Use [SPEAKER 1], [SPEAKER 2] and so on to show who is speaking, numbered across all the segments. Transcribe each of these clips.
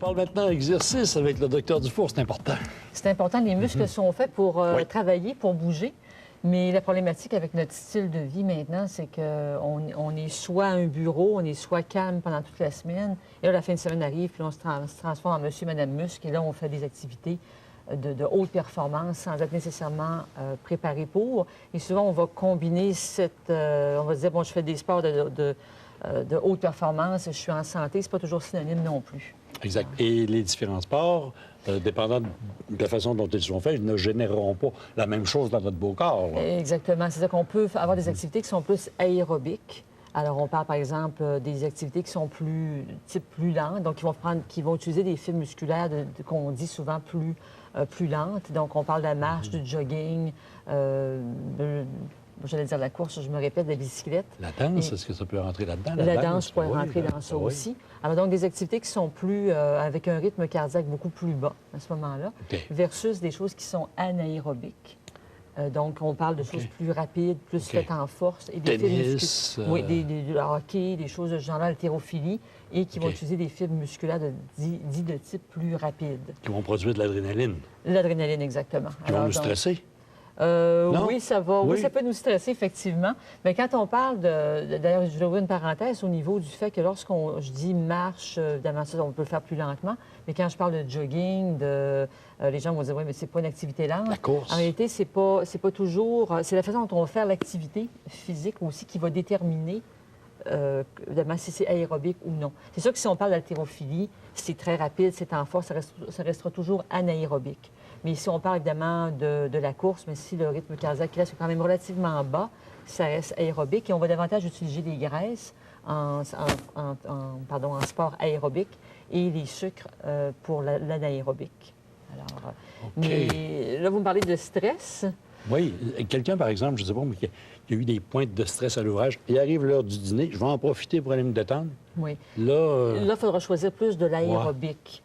[SPEAKER 1] parle maintenant d'exercice avec le docteur Dufour, c'est important.
[SPEAKER 2] C'est important, les muscles sont faits pour travailler, pour bouger. Mais la problématique avec notre style de vie maintenant, c'est qu'on est soit à un bureau, on est soit calme pendant toute la semaine. Et là, la fin de semaine arrive, puis on se transforme en monsieur, madame muscle. Et là, on fait des activités de haute performance sans être nécessairement préparé pour. Et souvent, on va combiner on va se dire, bon, je fais des sports de haute performance, je suis en santé. C'est pas toujours synonyme non plus.
[SPEAKER 1] Exact. Et les différents sports, dépendant de la façon dont ils sont faits, ne généreront pas la même chose dans notre beau corps. Là.
[SPEAKER 2] Exactement. C'est-à-dire qu'on peut avoir des activités qui sont plus aérobiques. Alors, on parle, par exemple, des activités qui sont plus lentes, donc qui vont utiliser des fibres musculaires qu'on dit souvent plus lentes. Donc, on parle de la marche, du jogging, j'allais dire la course, je me répète, de la bicyclette.
[SPEAKER 1] La danse, est-ce que ça peut rentrer là-dedans?
[SPEAKER 2] La danse pourrait rentrer dans ça aussi. Alors, donc, des activités qui sont plus, avec un rythme cardiaque beaucoup plus bas à ce moment-là, versus des choses qui sont anaérobiques. Donc, on parle de choses plus rapides, plus faites en force. Et des
[SPEAKER 1] tennis.
[SPEAKER 2] Oui, du hockey, des choses de ce genre-là, l'haltérophilie, et qui vont utiliser des fibres musculaires dits de type plus rapide.
[SPEAKER 1] Qui vont produire de l'adrénaline.
[SPEAKER 2] L'adrénaline, exactement.
[SPEAKER 1] Qui vont nous stresser.
[SPEAKER 2] Oui, ça va. Oui, ça peut nous stresser, effectivement. Mais quand on parle d'ailleurs, je vais ouvrir une parenthèse au niveau du fait que je dis marche, évidemment, ça, on peut le faire plus lentement. Mais quand je parle de jogging, les gens vont dire, oui, mais c'est pas une activité lente.
[SPEAKER 1] La course.
[SPEAKER 2] En réalité, c'est pas toujours... C'est la façon dont on va faire l'activité physique aussi qui va déterminer évidemment, si c'est aérobique ou non. C'est sûr que si on parle d'haltérophilie, c'est très rapide, c'est en force, ça restera toujours anaérobique. Mais si on parle évidemment de la course, mais si le rythme cardiaque reste quand même relativement bas, ça reste aérobique et on va davantage utiliser les graisses en sport aérobique et les sucres pour l'anaérobique. Alors, mais là, vous me parlez de stress.
[SPEAKER 1] Oui. Quelqu'un, par exemple, je ne sais pas, mais qui a eu des pointes de stress à l'ouvrage, il arrive l'heure du dîner, je vais en profiter pour aller me détendre.
[SPEAKER 2] Oui.
[SPEAKER 1] Là,
[SPEAKER 2] il faudra choisir plus de l'aérobique.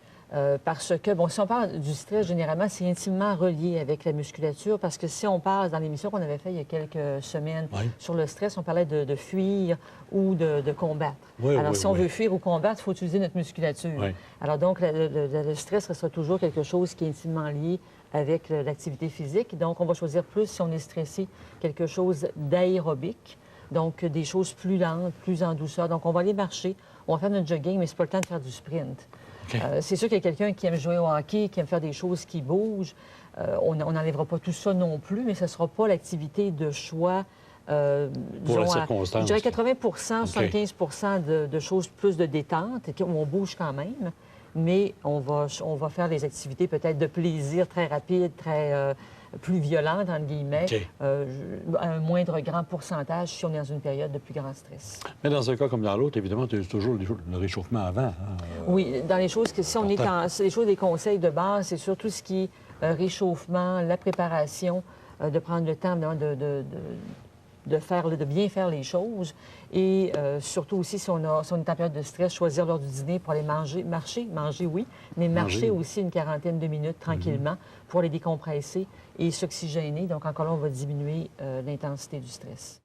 [SPEAKER 2] Parce que, bon, si on parle du stress, généralement, c'est intimement relié avec la musculature, parce que si on parle, dans l'émission qu'on avait faite il y a quelques semaines sur le stress, on parlait de fuir ou de combattre. Alors, si on veut fuir ou combattre, il faut utiliser notre musculature. Alors, donc, le stress restera toujours quelque chose qui est intimement lié avec l'activité physique. Donc, on va choisir plus, si on est stressé, quelque chose d'aérobique. Donc, des choses plus lentes, plus en douceur. Donc, on va aller marcher, on va faire notre jogging, mais c'est pas le temps de faire du sprint. C'est sûr qu'il y a quelqu'un qui aime jouer au hockey, qui aime faire des choses qui bougent. On n'enlèvera pas tout ça non plus, mais ce ne sera pas l'activité de choix.
[SPEAKER 1] Pour la circonstance.
[SPEAKER 2] Je dirais 80 75 de choses plus de détente, où on bouge quand même, mais on va faire des activités peut-être de plaisir très rapides, plus violentes, entre guillemets, un moindre grand pourcentage si on est dans une période de plus grand stress.
[SPEAKER 1] Mais dans un cas comme dans l'autre, évidemment, tu as toujours le réchauffement avant.
[SPEAKER 2] Oui, dans les choses que si on est les choses des conseils de base, c'est surtout ce qui est réchauffement, la préparation, de prendre le temps de bien faire les choses. Et surtout aussi, si on est en période de stress, choisir l'heure du dîner pour aller manger, oui, mais marcher aussi une quarantaine de minutes tranquillement pour les décompresser et s'oxygéner. Donc, encore là, on va diminuer l'intensité du stress.